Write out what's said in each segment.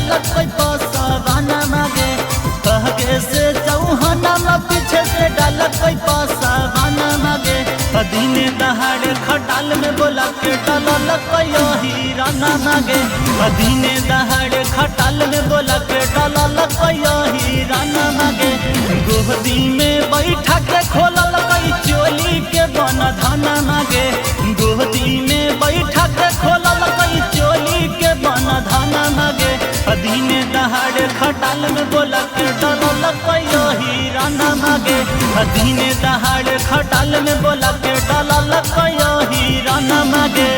डालत कोई पासवाना मांगे कहके से चौहाना में पीछे से डालत कोई पासवाना मांगे दिने दहाड़े खटाल में बोला के डालल कोई हीराना मांगे दिने दहाड़े खटाल में बोला के डालल कोई हीराना मांगे गोदी में बैठा के खोलल कोई चोली के बन धाना मांगे गोदी में बैठा के खोलल कोई चोली के बन धाना मांगे दिने दहाड़े खटाल में बोला के डालल कोई हीराना मांगे दिने दहाड़े खटाल में बोला के डालल कोई हीराना मांगे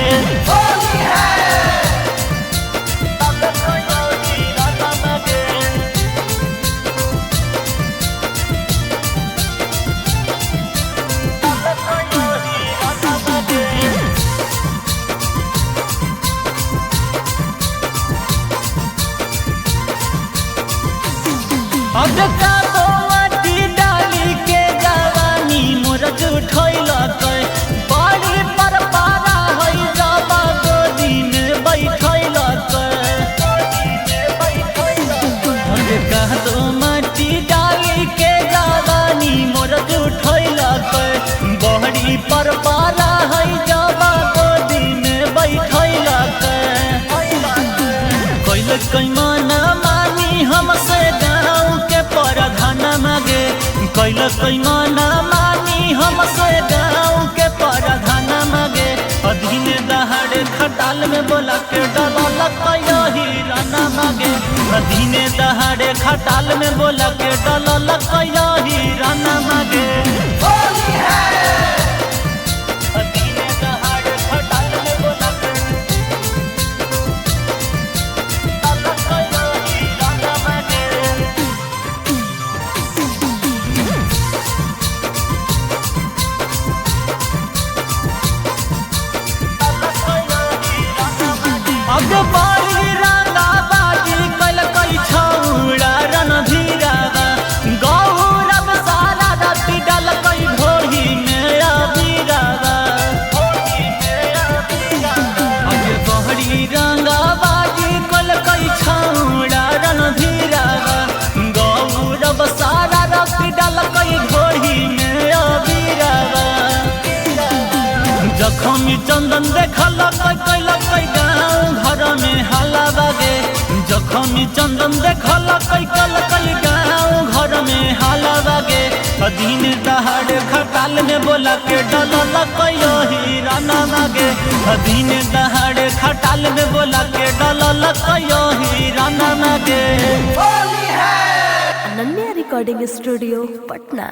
अब का बोटी डाली के जवानी मोर जुठैल बड़ी पर पारा है जब गोदी में बैठैल का दो माटी डाली के जवानी मोर जुठैल बड़ी पर पारा है जब गोदी में बैठैल कैल कैमान मानी हमसे प्रधान मांगे कैल कैमाना मानी हमसे गाँव के प्रधान मांगे दिने दहाड़े खटाल में बोला के डालल कोई हीराना मांगे दिने दहाड़े खटाल में बोला के डालल कोई हीराना मांगे दिने दहाड़े खटाल में बोला के डालल कोई हीराना मांगे अब बारी रंगा बाजी कल कई छौड़ा रणधीरावा गौरव सारा राती डाल कई ढोही में अबीरावा अब बहरी रंगा बाजी कल कई छौड़ा रणधीरावा गौरव सारा राती डाल कई ढोही में अबीरावा जखमी चंदन देखल कैल गाँव घर में हल्ला बागे जखमी चंदन देखल कई गाँव घर में हल्ला बागे दिन दहाड़े खटाल में बोला के डालल कोई हीराना मांगे दिन दहाड़े खटाल में बोला के डालल कोई हीराना मांगे अनन्या रिकॉर्डिंग स्टूडियो पटना।